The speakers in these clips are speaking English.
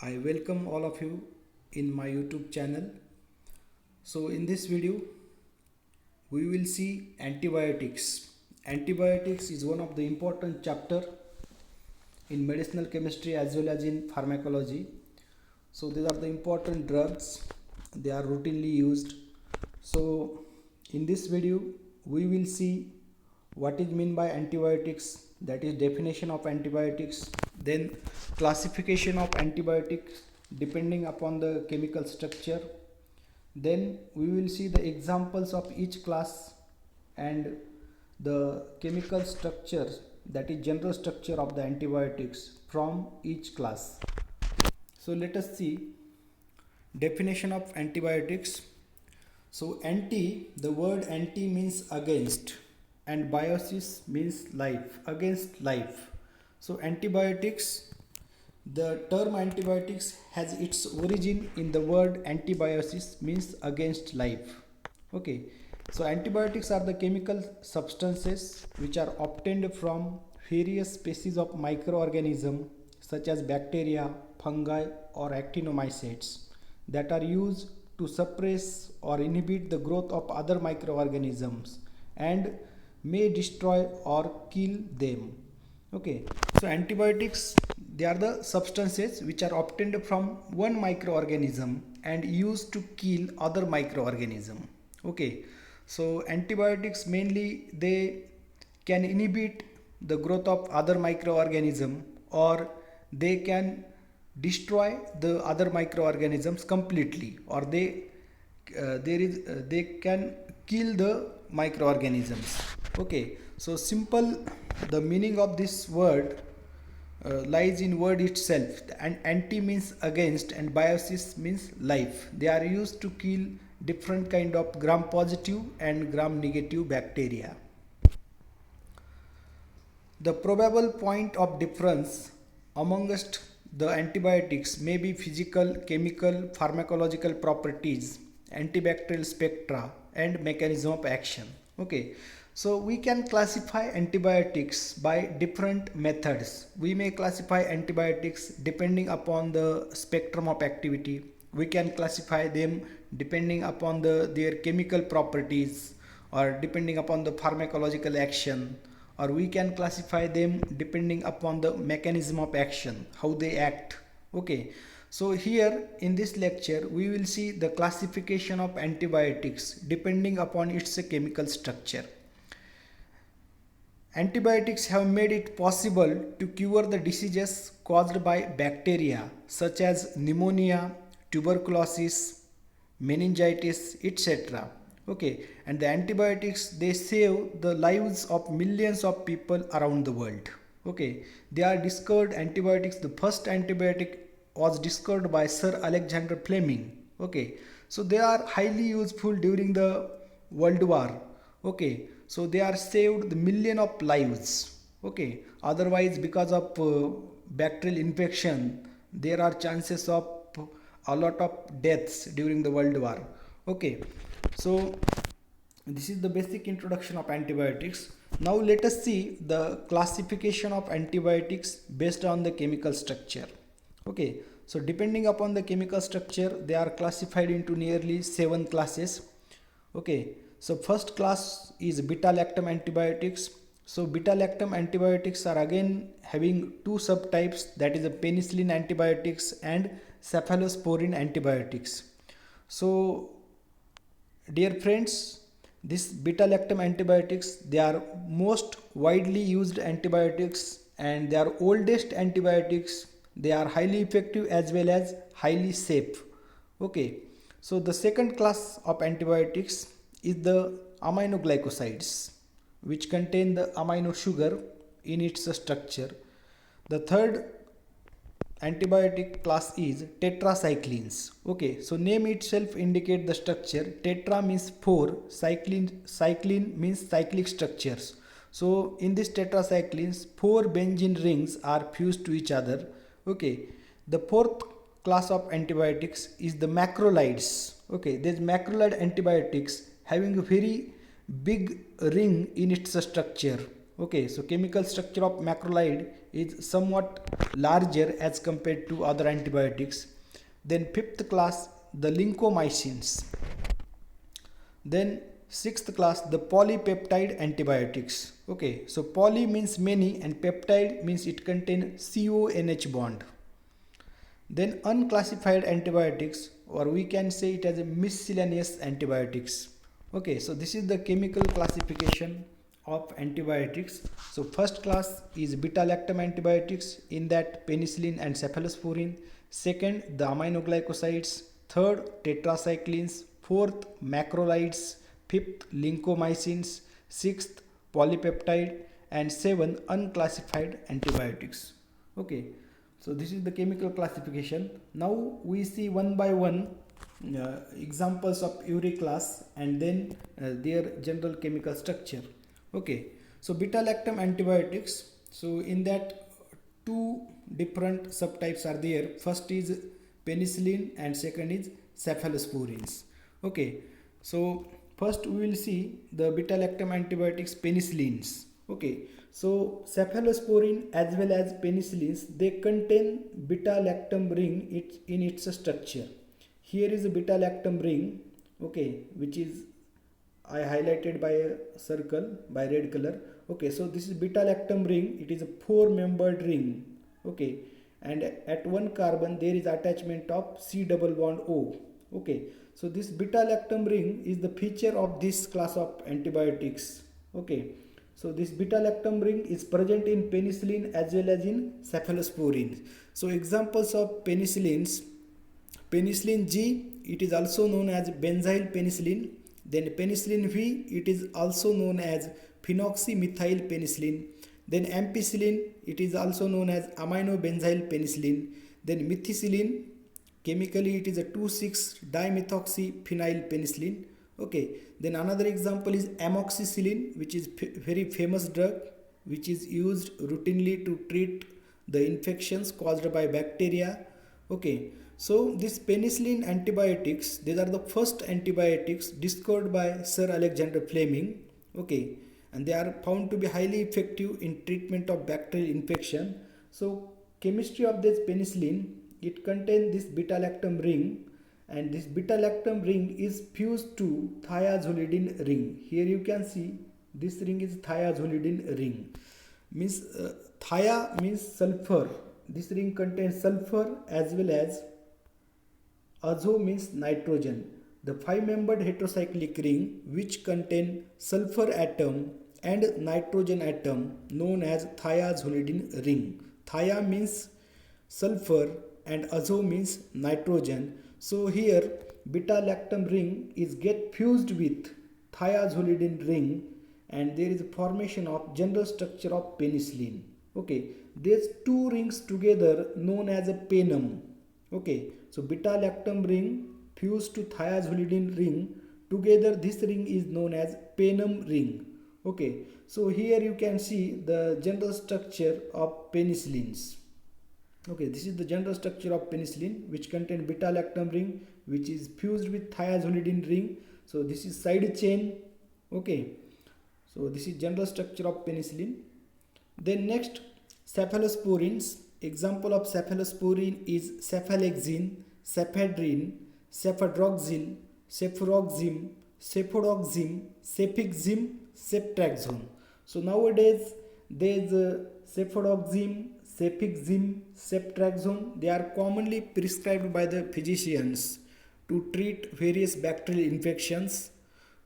I welcome all of you in my YouTube channel. So in this video we will see antibiotics. Antibiotics is one of the important chapter in medicinal chemistry as well as in pharmacology. So these are the important drugs. They are routinely used. So in this video we will see what is meant by antibiotics, that is definition of antibiotics, then classification of antibiotics depending upon the chemical structure, then we will see the examples of each class and the chemical structure, that is general structure of the antibiotics from each class. So let us see definition of antibiotics. So anti, the word anti means against, and biosis means life, against life. So antibiotics, the term antibiotics has its origin in the word antibiosis, means against life. Okay, so antibiotics are the chemical substances which are obtained from various species of microorganisms such as bacteria, fungi or actinomycetes that are used to suppress or inhibit the growth of other microorganisms and may destroy or kill them. Okay, so antibiotics, they are the substances which are obtained from one microorganism and used to kill other microorganism. Okay, so antibiotics mainly they can inhibit the growth of other microorganism, or they can destroy the other microorganisms completely, or they can kill the microorganisms. Okay, so simple, the meaning of this word lies in word itself. And anti means against and biosis means life. They are used to kill different kind of gram positive and gram negative bacteria. The probable point of difference amongst the antibiotics may be physical, chemical, pharmacological properties, antibacterial spectra, and mechanism of action. Okay, so we can classify antibiotics by different methods. We may classify antibiotics depending upon the spectrum of activity. We can classify them depending upon their chemical properties, or depending upon the pharmacological action, or we can classify them depending upon the mechanism of action, how they act. Okay, so here in this lecture we will see the classification of antibiotics depending upon its chemical structure. Antibiotics have made it possible to cure the diseases caused by bacteria such as pneumonia, tuberculosis, meningitis, etc. Okay, and the antibiotics, they save the lives of millions of people around the world. Okay, they are discovered antibiotics. The first antibiotic was discovered by Sir Alexander Fleming. Okay, so they are highly useful during the World War. Okay, so they are saved the million of lives. Okay, otherwise because of bacterial infection there are chances of a lot of deaths during the World War. Okay, so this is the basic introduction of antibiotics. Now let us see the classification of antibiotics based on the chemical structure. Okay, so depending upon the chemical structure they are classified into nearly 7 classes. Okay, so first class is beta lactam antibiotics. So beta lactam antibiotics are again having two subtypes, that is the penicillin antibiotics and cephalosporin antibiotics. So dear friends, this beta lactam antibiotics, they are most widely used antibiotics and they are oldest antibiotics. They are highly effective as well as highly safe. Okay, so the second class of antibiotics is the aminoglycosides, which contain the amino sugar in its structure. The third antibiotic class is tetracyclines. Okay, so name itself indicate the structure. Tetra means 4, cycline means cyclic structures. So in this tetracyclines 4 benzene rings are fused to each other. Okay, the fourth class of antibiotics is the macrolides. Okay, these macrolide antibiotics having a very big ring in its structure. Okay, so chemical structure of macrolide is somewhat larger as compared to other antibiotics. Then fifth class, the lincomycins. Then sixth class, the polypeptide antibiotics. Okay, so poly means many and peptide means it contains CONH bond. Then unclassified antibiotics, or we can say it as a miscellaneous antibiotics. Okay, so this is the chemical classification of antibiotics. So first class is beta lactam antibiotics, in that penicillin and cephalosporin. Second, the aminoglycosides. Third, tetracyclines. Fourth, macrolides. Fifth, lincomycins. Sixth, polypeptide. And seven, unclassified antibiotics. Okay, so this is the chemical classification. Now we see one by one examples of every class and then their general chemical structure. Okay, so beta lactam antibiotics. So in that two different subtypes are there. First is penicillin and second is cephalosporins. Okay, so first we will see the beta lactam antibiotics penicillins. Okay, so cephalosporin as well as penicillins, they contain beta lactam ring in its structure. Here is a beta lactam ring, okay, which is I highlighted by a circle by red color. Okay, so this is beta lactam ring. It is a four membered ring. Okay, and at one carbon there is attachment of C double bond O. Okay, so this beta lactam ring is the feature of this class of antibiotics. Okay, so this beta lactam ring is present in penicillin as well as in cephalosporin. So examples of penicillins: penicillin G, it is also known as benzyl penicillin. Then penicillin V, it is also known as phenoxymethyl penicillin. Then ampicillin, it is also known as aminobenzyl penicillin. Then methicillin, chemically it is a 2,6-dimethoxyphenyl penicillin. Okay, then another example is amoxicillin, which is very famous drug which is used routinely to treat the infections caused by bacteria. Okay, so these penicillin antibiotics, these are the first antibiotics discovered by Sir Alexander Fleming. Okay, and they are found to be highly effective in treatment of bacterial infection. So chemistry of this penicillin, it contains this beta lactam ring, and this beta lactam ring is fused to thiazolidine ring. Here you can see this ring is thiazolidine ring. Means thia means sulfur. This ring contains sulfur as well as azo means nitrogen. The five-membered heterocyclic ring which contain sulfur atom and nitrogen atom known as thiazolidine ring. Thia means sulfur and azo means nitrogen. So here beta lactam ring is get fused with thiazolidine ring and there is a formation of general structure of penicillin. Okay, these two rings together known as a penum. Okay, so beta lactam ring fused to thiazolidine ring, together this ring is known as penum ring. Okay, so here you can see the general structure of penicillins. Okay, this is the general structure of penicillin which contain beta lactam ring which is fused with thiazolidine ring. So this is side chain. Okay, so this is general structure of penicillin. Then next, cephalosporins. Example of cephalosporin is cefalexin, cephadrin, cefadroxil, cefuroxime, cefuroxime, cefixime, ceftriaxone. So nowadays there is cefuroxime, cefixime, ceftriaxone. They are commonly prescribed by the physicians to treat various bacterial infections.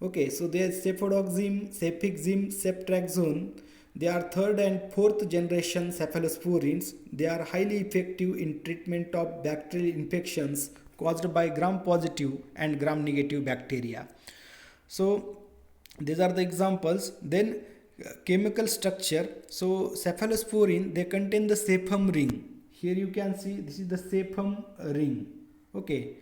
Okay, so there is cefuroxime, cefixime, ceftriaxone. They are third and fourth generation cephalosporins. They are highly effective in treatment of bacterial infections caused by gram-positive and gram-negative bacteria. So these are the examples. Then chemical structure. So cephalosporin, they contain the cephum ring. Here you can see this is the cephum ring. Okay,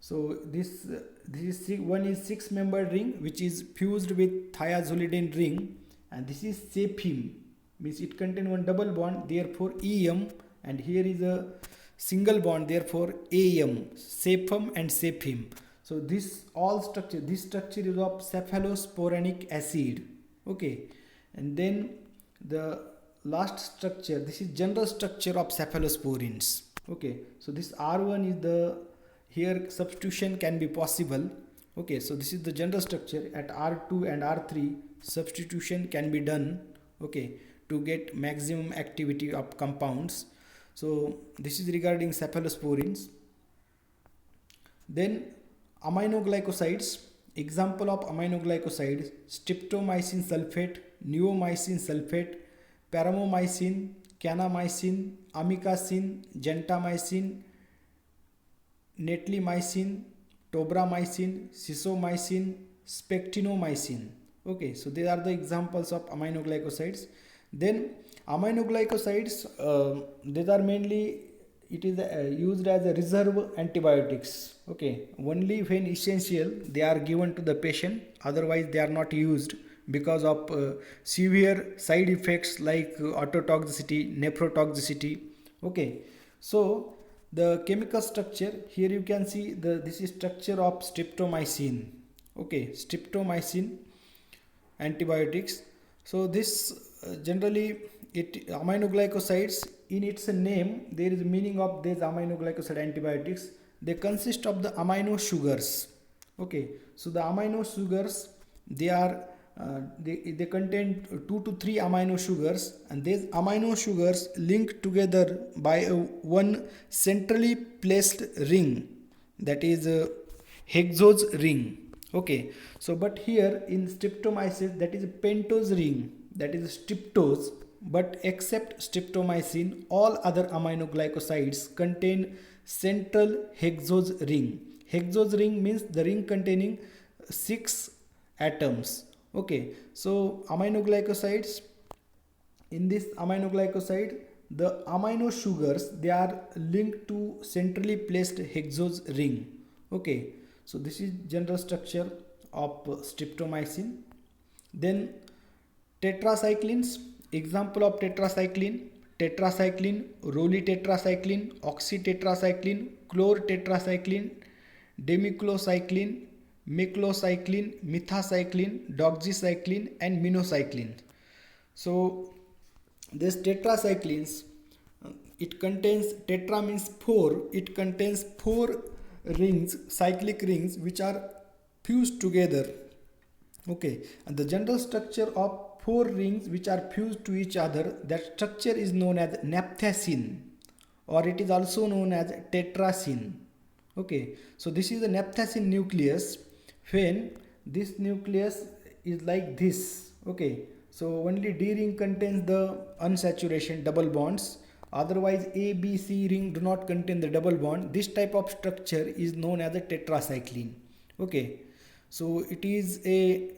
so this is one is six-membered ring which is fused with thiazolidine ring, and this is cephim, means it contains one double bond, therefore em, and here is a single bond, therefore am, cephum and cephim. So this structure is of cephalosporanic acid. Okay, and then the last structure, this is general structure of cephalosporins. Okay, so this R1 is the, here substitution can be possible. Okay, so this is the general structure. At R2 and R3 substitution can be done, okay, to get maximum activity of compounds. So this is regarding cephalosporins. Then aminoglycosides, example of aminoglycosides: streptomycin sulfate, neomycin sulfate, paramomycin, kanamycin, amikacin, gentamicin, netlimycin, tobramycin, sisomycin, spectinomycin. Okay, so these are the examples of aminoglycosides. Then aminoglycosides, these are mainly, it is used as a reserve antibiotics. Okay, only when essential they are given to the patient, otherwise they are not used because of severe side effects like ototoxicity, nephrotoxicity. Okay, so the chemical structure, here you can see this is structure of streptomycin. Okay, streptomycin antibiotics. So this generally, it aminoglycosides, in its name there is meaning of these aminoglycoside antibiotics. They consist of the amino sugars. Okay, so the amino sugars, they are they contain 2 to 3 amino sugars, and these amino sugars link together by a one centrally placed ring, that is hexose ring. Okay, so but here in streptomycin, that is pentose ring, that is streptose. But except streptomycin, all other aminoglycosides contain central hexose ring. Hexose ring means the ring containing 6 atoms. Okay, so aminoglycosides, in this aminoglycoside, the amino sugars, they are linked to centrally placed hexose ring. Okay, so this is general structure of streptomycin. Then tetracyclines, example of tetracycline: tetracycline, rollitetracycline, oxytetracycline, chlortetracycline, demiclocycline, maclocycline, methacycline, doxycycline, and minocycline. So these tetracyclines, it contains, tetra means 4, it contains 4 rings, cyclic rings, which are fused together. Okay, and the general structure of 4 rings which are fused to each other, that structure is known as naphthacene, or it is also known as tetracene. Okay, so this is the naphthacene nucleus. When this nucleus is like this, okay, so only D ring contains the unsaturation double bonds, otherwise A, B, C ring do not contain the double bond. This type of structure is known as a tetracycline. Okay, so it is a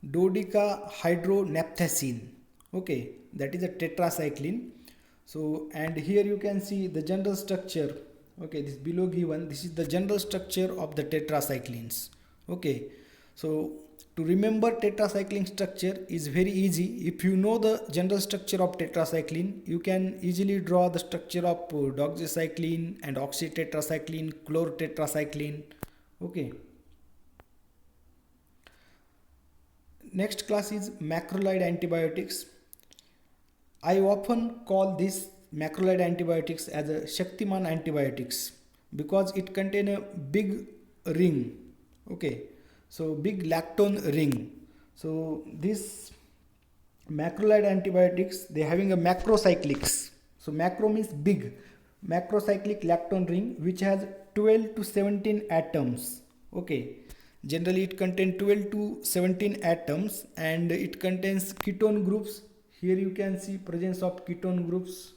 dodecahydronaphthacene. Okay, that is a tetracycline. So, and here you can see the general structure. Okay, this below given, this is the general structure of the tetracyclines. Okay, so to remember tetracycline structure is very easy. If you know the general structure of tetracycline, you can easily draw the structure of doxycycline and oxytetracycline, chlortetracycline. Okay. Next class is macrolide antibiotics. I often call these macrolide antibiotics as a Shaktiman antibiotics because it contains a big ring. Okay, so big lactone ring. So this macrolide antibiotics, they having a macrocyclics. So macro means big, macrocyclic lactone ring which has 12 to 17 atoms. Okay, generally it contains 12 to 17 atoms, and it contains ketone groups. Here you can see presence of ketone groups.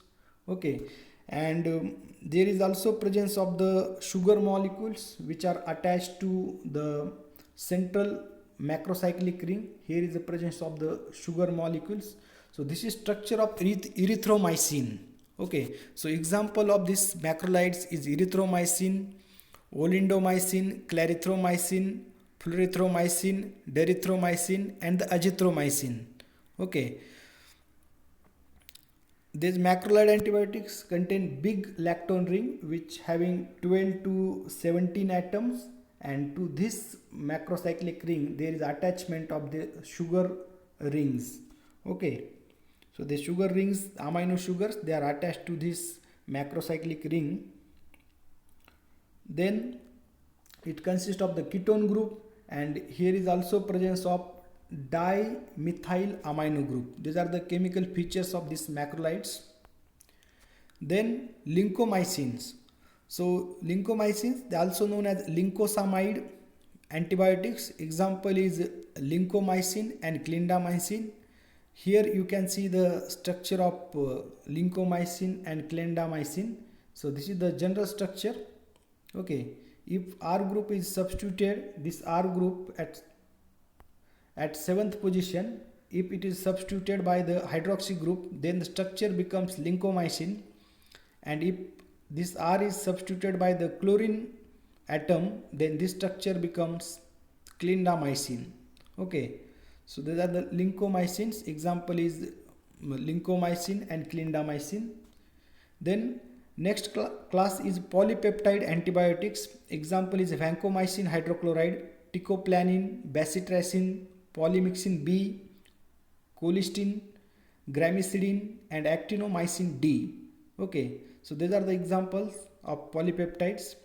Okay, and there is also presence of the sugar molecules which are attached to the central macrocyclic ring. Here is the presence of the sugar molecules. So this is structure of erythromycin. Okay, so example of this macrolides is erythromycin, olindomycin, clarithromycin, fluorithromycin, derythromycin, and the azithromycin. Okay, these macrolide antibiotics contain big lactone ring which having 12 to 17 atoms, and to this macrocyclic ring there is attachment of the sugar rings. Okay, so the sugar rings, amino sugars, they are attached to this macrocyclic ring. Then it consists of the ketone group, and here is also presence of dimethyl amino group. These are the chemical features of these macrolides. Then lincomycins. So lincomycins, they are also known as lincosamide antibiotics. Example is lincomycin and clindamycin. Here you can see the structure of lincomycin and clindamycin. So this is the general structure. Okay, if R group is substituted, this R group at 7th position, if it is substituted by the hydroxy group, then the structure becomes lincomycin. And if this R is substituted by the chlorine atom, then this structure becomes clindamycin. Okay, so these are the lincomycins. Example is lincomycin and clindamycin. Then next class is polypeptide antibiotics. Example is vancomycin hydrochloride, teicoplanin, bacitracin, polymyxin B, colistin, gramicidin, and actinomycin D. Okay, so these are the examples of polypeptides.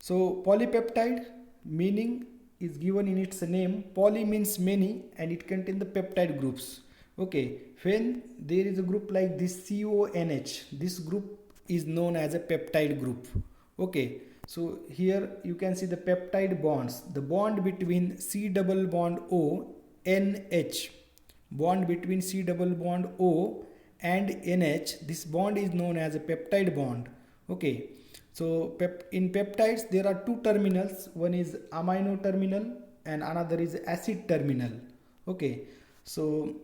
So polypeptide meaning is given in its name. Poly means many and it contains the peptide groups. Okay, when there is a group like this CONH, this group is known as a peptide group. Okay, so here you can see the peptide bonds. The bond between C double bond O, NH, bond between C double bond O and NH, this bond is known as a peptide bond. Okay, so in peptides there are two terminals. One is amino terminal and another is acid terminal. Okay, so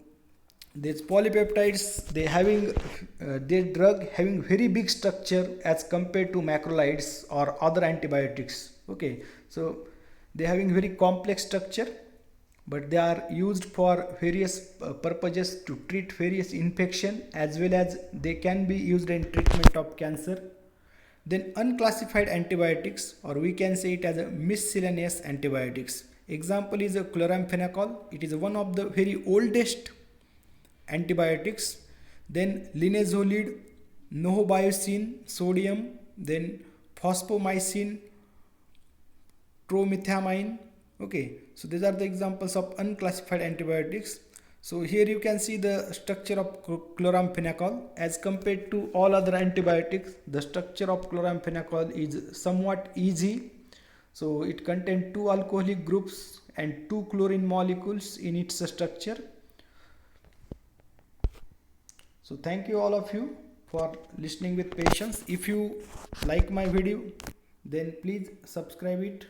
these polypeptides, they having their drug having very big structure as compared to macrolides or other antibiotics. Okay, so they having very complex structure, but they are used for various purposes to treat various infection, as well as they can be used in treatment of cancer. Then unclassified antibiotics, or we can say it as a miscellaneous antibiotics. Example is a chloramphenicol. It is one of the very oldest antibiotics. Then linezolid, nohobiocin, sodium, then phosphomycin, tromethamine. Okay, so these are the examples of unclassified antibiotics. So here you can see the structure of chloramphenicol. As compared to all other antibiotics, the structure of chloramphenicol is somewhat easy. So it contains two alcoholic groups and two chlorine molecules in its structure. So thank you all of you for listening with patience. If you like my video, then please subscribe it